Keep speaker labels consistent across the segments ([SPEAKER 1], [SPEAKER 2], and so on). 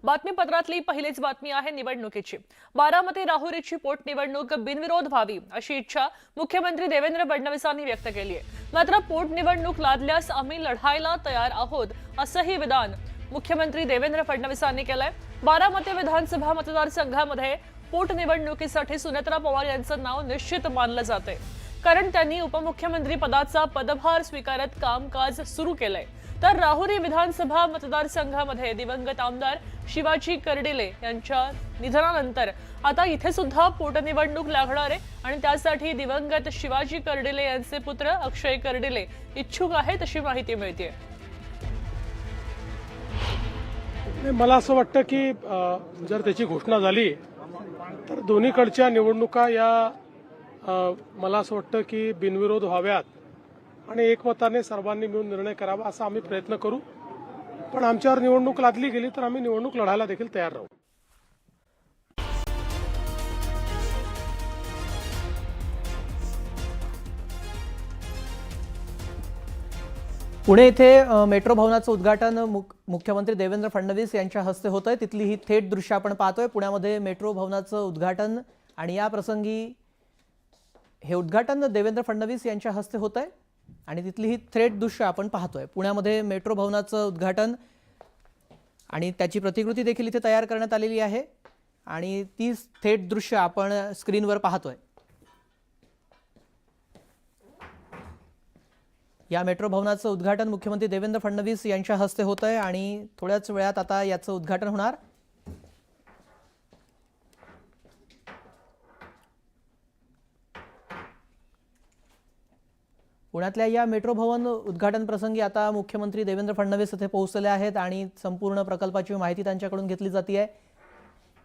[SPEAKER 1] बातमीपत्रातली पहिलीच बातमी आहे निवडणुकीची। बारामती राहुरीची पोटनिवडणूक बिनविरोध व्हावी अशी इच्छा मुख्यमंत्री देवेंद्र फडणवीसांनी व्यक्त केली आहे। मात्र पोटनिवडणूक लादल्यास आम्ही लढायला तयार आहोत असंही विधान मुख्यमंत्री देवेंद्र फडणवीसांनी केलंय। बारामती विधानसभा मतदारसंघामध्ये पोटनिवडणुकीसाठी सुनेत्रा पवार यांचं नाव निश्चित मानलं जाते, कारण त्यांनी उपमुख्यमंत्री पदाचा पदभार स्वीकारत कामकाज सुरू केलंय। तर राहुरी विधानसभा मतदारसंघामध्ये दिवंगत आमदार शिवाजी कर्डिले यांच्या निधनानंतर आता इथे सुद्धा पोटनिवडणूक लागणार आहे आणि त्यासाठी दिवंगत शिवाजी कर्डिले यांचे पुत्र अक्षय कर्डिले इच्छुक आहेत अशी माहिती मिळते।
[SPEAKER 2] मला असं वाटतं की जर त्याची घोषणा झाली तर दोन्हीकडच्या निवडणुका या मला असं वाटतं की बिनविरोध व्हाव्यात आणि एकमताने सर्वांनी मिळून निर्णय करावा असा आम्ही प्रयत्न करू। पण आमच्यावर निवडणूक लादली गेली तर आम्ही निवडणूक लढायला देखील तयार राहू।
[SPEAKER 3] पुणे येथे मेट्रो भवनाचं उद्घाटन मुख्यमंत्री देवेंद्र फडणवीस यांच्या हस्ते होत आहे। तिथली ही थेट दृश्य आपण पाहतोय। पुण्यामध्ये मेट्रो भवनाचं उद्घाटन आणि या प्रसंगी हे उद्घाटन देवेंद्र फडणवीस यांच्या हस्ते होत आहे आणि तिथली ही थेट दृश्य आपण पाहतोय। पुण्यामध्ये मेट्रो भवनाचं उद्घाटन आणि त्याची प्रतिकृती देखील इथे तयार करण्यात आलेली आहे आणि ती थेट दृश्य आपण स्क्रीनवर पाहतोय। या मेट्रो भवनाचं उद्घाटन मुख्यमंत्री देवेंद्र फडणवीस यांच्या हस्ते होत आहे आणि थोड्याच वेळात आता याचं उद्घाटन होणार। पुण्यातल्या या मेट्रो भवन उद्घाटन प्रसंगी आता मुख्यमंत्री देवेंद्र फडणवीस येथे पोहोचलेले आहेत आणि संपूर्ण प्रकल्पाची माहिती त्यांच्याकडून घेतली जाते आहे।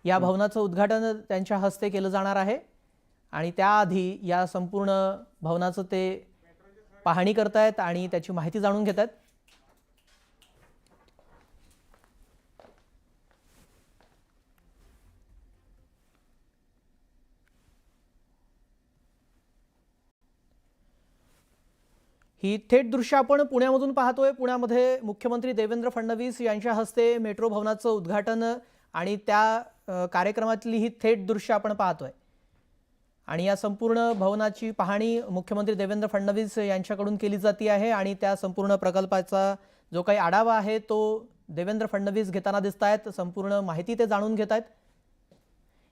[SPEAKER 3] या भवनाचं उद्घाटन त्यांच्या हस्ते केलं जाणार आहे आणि त्याआधी या संपूर्ण भवनाचं ते पाहणी करतायत आणि त्याची माहिती जाणून घेत आहेत। ही थेट दृश्य आपण पुण्यामधून पाहतोय। पुण्यामध्ये मुख्यमंत्री देवेंद्र फडणवीस यांच्या हस्ते मेट्रो भवनाचं उद्घाटन आणि त्या कार्यक्रमातली ही थेट दृश्य आपण पाहतोय आणि या संपूर्ण भवनाची पाहणी मुख्यमंत्री देवेंद्र फडणवीस यांच्याकडून केली जाते आहे आणि त्या संपूर्ण प्रकल्पाचा जो काही आढावा आहे तो देवेंद्र फडणवीस घेताना दिसत आहेत। संपूर्ण माहिती ते जाणून घेत आहेत।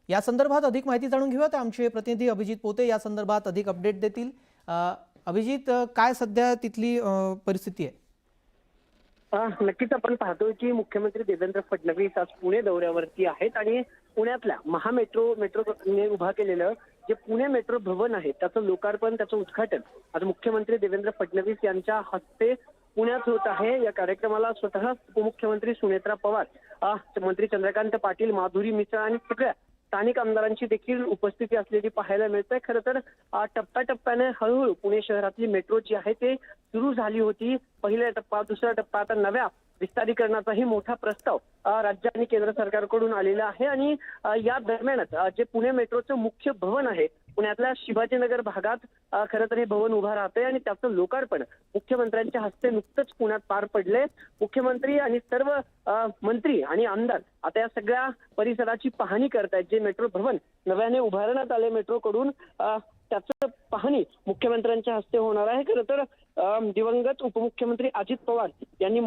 [SPEAKER 3] या संदर्भात अधिक माहिती जाणून घेऊयात। आमचे प्रतिनिधी अभिजित पोते या संदर्भात अधिक अपडेट देतील। अभिजित, काय सध्या तिथली परिस्थिती आहे?
[SPEAKER 4] नक्कीच आपण पाहतोय की मुख्यमंत्री देवेंद्र फडणवीस आज पुणे दौऱ्यावरती आहेत आणि पुण्यातल्या मेट्रो उभा केलेलं जे पुणे मेट्रो भवन आहे त्याचं लोकार्पण, त्याचं उद्घाटन आज मुख्यमंत्री देवेंद्र फडणवीस यांच्या हस्ते पुण्यात होत आहे। या कार्यक्रमाला स्वतः उपमुख्यमंत्री सुनेत्रा पवार, मंत्री चंद्रकांत पाटील, माधुरी मिसाळ आणि सगळ्या स्थानिक आमदारांची देखील उपस्थिती असलेली पाहायला मिळते। खरं तर टप्प्याटप्प्याने हळूहळू पुणे शहरातली मेट्रो जी आहे ते सुरू झाली होती। पहिला टप्पा, दुसरा टप्पा, आता नव्या विस्तारीकरणाचाही मोठा प्रस्ताव राज्य आणि केंद्र सरकारकडून आलेला आहे आणि या दरम्यानच जे पुणे मेट्रोचं मुख्य भवन आहे पुण्यातल्या शिवाजीनगर भागात खरं तर हे भवन उभं राहतंय आणि त्याचं लोकार्पण मुख्यमंत्र्यांच्या हस्ते नुकतंच पुण्यात पार पडले। मुख्यमंत्री आणि सर्व मंत्री आणि आमदार आता या सगळ्या परिसराची पाहणी करतायत। जे मेट्रो भवन नव्याने उभारण्यात आले मेट्रोकडून त्याचं पाहणी मुख्यमंत्र्यांच्या हस्ते होणार आहे। खरं तर दिवंगत उपमुख्यमंत्री अजित पवार यांनी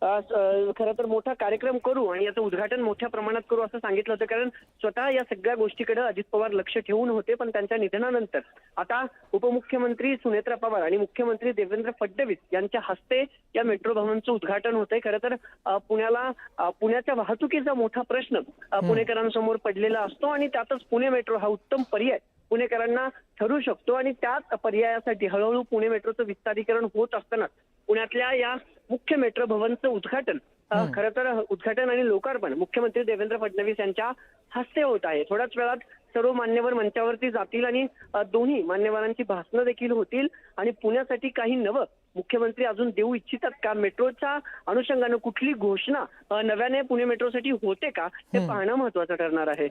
[SPEAKER 4] खरं तर मोठा कार्यक्रम करू आणि याचं उद्घाटन मोठ्या प्रमाणात करू असं सांगितलं होतं, कारण स्वतः या सगळ्या गोष्टीकडे अजित पवार लक्ष ठेवून होते। पण त्यांच्या निधनानंतर आता उपमुख्यमंत्री सुनेत्रा पवार आणि मुख्यमंत्री देवेंद्र फडणवीस यांच्या हस्ते या मेट्रो भवनचं उद्घाटन होतंय। खरं तर पुण्याच्या वाहतुकीचा मोठा प्रश्न पुणेकरांसमोर पडलेला असतो आणि त्यातच पुणे मेट्रो हा उत्तम पर्याय पुणेकरांना ठरू शकतो आणि त्याच पर्यायासाठी हळूहळू पुणे मेट्रोचं विस्तारीकरण होत असताना पुण्यातल्या या मुख्य मेट्रो भवनचं उद्घाटन खरं तर उद्घाटन आणि लोकार्पण मुख्यमंत्री देवेंद्र फडणवीस यांच्या हस्ते होत आहे। थोड्याच वेळात सर्व मान्यवर मंचावरती जातील आणि दोन्ही मान्यवरांची भाषणं देखील होतील आणि पुण्यासाठी काही नवं मुख्यमंत्री अजून देऊ इच्छितात का, मेट्रोच्या अनुषंगाने कुठली घोषणा नव्याने पुणे मेट्रोसाठी होते का, हे पाहणं महत्त्वाचं ठरणार आहे।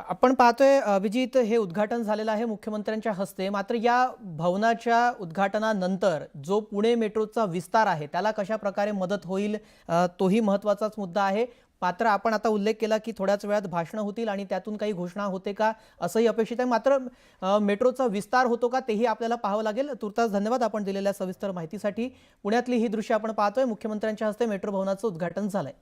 [SPEAKER 3] आपण पाहतोय अभिजित, हे उद्घाटन झालेलं आहे मुख्यमंत्र्यांच्या हस्ते। मात्र या भवनाच्या उद्घाटनानंतर जो पुणे मेट्रोचा विस्तार आहे त्याला कशा प्रकारे मदत होईल तोही महत्त्वाचाच मुद्दा आहे। मात्र आपण आता उल्लेख केला की थोड्याच वेळात भाषणं होतील आणि त्यातून काही घोषणा होते का असंही अपेक्षित आहे. मात्र मेट्रोचा विस्तार होतो का तेही आपल्याला पाहावं लागेल. तुर्तास धन्यवाद आपण दिलेल्या सविस्तर माहितीसाठी. पुण्यातली ही दृश्य आपण पाहतोय. मुख्यमंत्र्यांच्या हस्ते मेट्रो भवनाचं उद्घाटन झालंय.